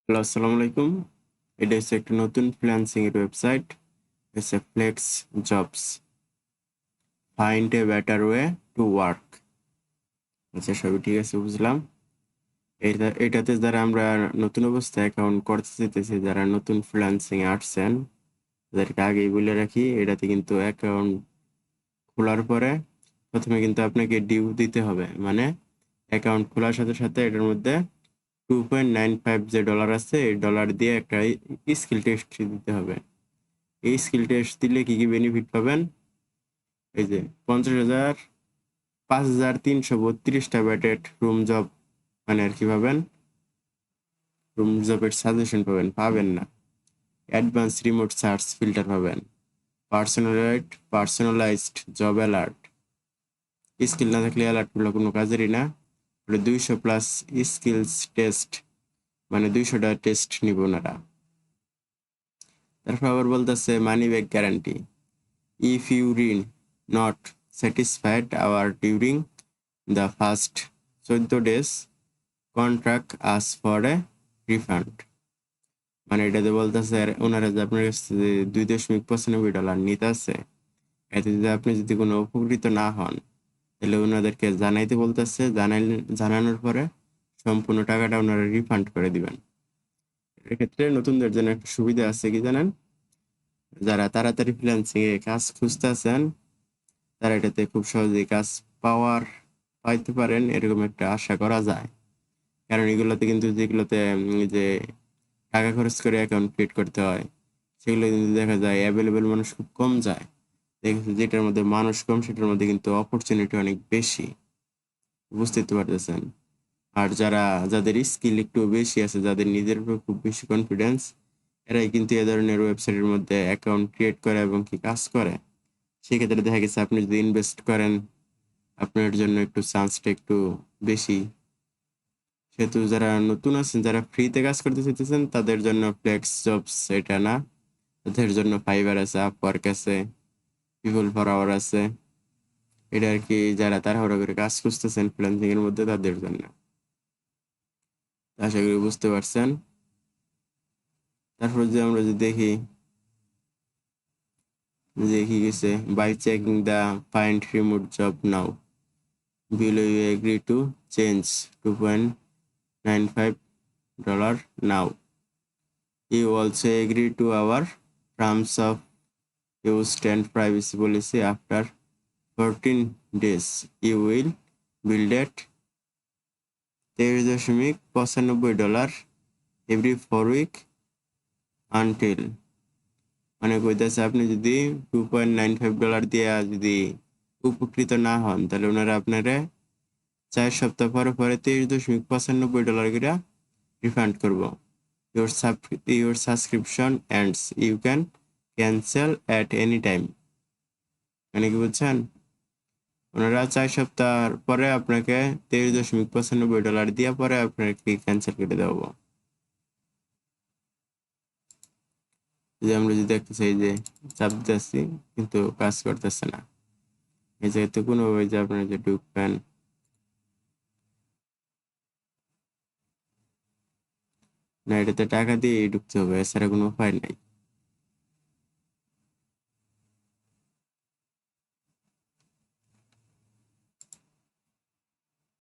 Hello, আসসালামু আলাইকুম। এটা হচ্ছে একটা নতুন ফ্রিল্যান্সিং এর ওয়েবসাইট। হচ্ছে Flex Jobs, find a better way to work. আচ্ছা, সবই ঠিক আছে, বুঝলাম। এটাতে যারা আমরা নতুন অবস্থায় অ্যাকাউন্ট করতে চাইতেছি, যারা নতুন ফ্রিল্যান্সিং এ আসছেন, তাদেরকে আগেই বলে রাখি, এটাতে কিন্তু অ্যাকাউন্ট খোলার পরে প্রথমে কিন্তু আপনাকে ডিউ দিতে হবে। মানে অ্যাকাউন্ট খোলার সাথে সাথে এটার মধ্যে 2.95 যে ডলার আছে, এই ডলার দিয়ে একটা স্কিল টেস্ট দিতে হবে। এই স্কিল টেস্ট দিলে কি কি বেনিফিট পাবেন? এই যে 50,000, 5,332টা ব্যাটেড রুম জব, মানে আর কি পাবেন, রুম জবের সাজেশন পাবেন না। অ্যাডভান্স রিমোট সার্চ ফিল্টার পাবেন, পার্সোনালাইজড জব অ্যালার্ট। স্কিল না থাকলে অ্যালার্টগুলো কোনো কাজেরই না। 200+ স্কিলস টেস্ট, মানে 200টা টেস্ট নিব ওনারা। তারপর আবার বলতেছে money back guarantee. If you are not satisfied our during the first 14 days, contract us for a refund। মানে এটাতে বলতেছে ওনারা যে আপনার কাছে যে $2.95 নিতে আছে, এতে যদি আপনি যদি কোনো উপকৃত না হন, তাহলে ওনাদেরকে জানাইতে বলতেছে। জানানোর পরে সম্পূর্ণ টাকাটা ওনারা রিফান্ড করে দিবেন। এক্ষেত্রে নতুনদের জন্য একটা সুবিধা আছে, কি জানেন? যারা তাড়াতাড়ি ফ্রিল্যান্সিং এ কাজ খুঁজতেছেন, তারা এটাতে খুব সহজেই কাজ পাইতে পারেন, এরকম একটা আশা করা যায়। কারণ এগুলোতে কিন্তু যেগুলোতে যে টাকা খরচ করে অ্যাকাউন্ট ক্রিয়েট করতে হয়, সেগুলো কিন্তু দেখা যায় অ্যাভেলেবেল মানুষ খুব কম যায়। দেখেছি যেটার মধ্যে মানুষ কম, সেটার মধ্যে কিন্তু অপরচুনিটি অনেক বেশি। বুঝতে তো পারতেছেন। আর যাদের স্কিল একটু বেশি আছে, যাদের নিজের উপর খুব বেশি কনফিডেন্স, এরাই কিন্তু এ ধরনের ওয়েবসাইটের মধ্যে অ্যাকাউন্ট ক্রিয়েট করে এবং কি কাজ করে। সেক্ষেত্রে দেখা গেছে আপনি যদি ইনভেস্ট করেন, আপনার জন্য একটু চান্সটা একটু বেশি। সেহেতু যারা নতুন আছেন, যারা ফ্রিতে কাজ করতে চাইতেছেন, তাদের জন্য ফ্লেক্স জবস এটা না। তাদের জন্য ফাইবার আছে, আপওয়ার্ক আছে, পিপল ফর আওয়ার আছে। এটা আর কি যারা তাড়াহুড়ো করে কাজ খুঁজতেছেন ফ্রিল্যান্সিং এর মধ্যে, তাদের জন্য। আশা করি বুঝতে পারছেন। তারপর যে আমরা যে দেখি যে কি গেছে, by checking the find remote job now, below you agree to charge $2.95 now, you also agree to our terms of use and privacy policy. After 14 days, you will build at $23.95 every 4 week until, মানে কইতেছে আপনি যদি $2.95 দিয়ে যদি উপকৃত না হন, তাহলে ওনারা আপনারা 4 সপ্তাহ পরে পরে $23.95 করে রিফান্ড করবো। Your subscription ends, you can cancel at any time। মানে কি বুঝছেন? ওনারা 4 সপ্তাহ পরে আপনাকে $23.95 দিয়ে পরে আপনাকে ক্যান্সেল করে দেবো। যে আমরা যদি দেখতেছি এই যে চাপ দিতেছি, কিন্তু কাজ করতেছে না। এই জায়গাতে কোনোভাবে যে আপনারা যে ঢুকবেন, না, এটাতে টাকা দিয়ে ঢুকতে হবে, এছাড়া কোনো উপায় নাই।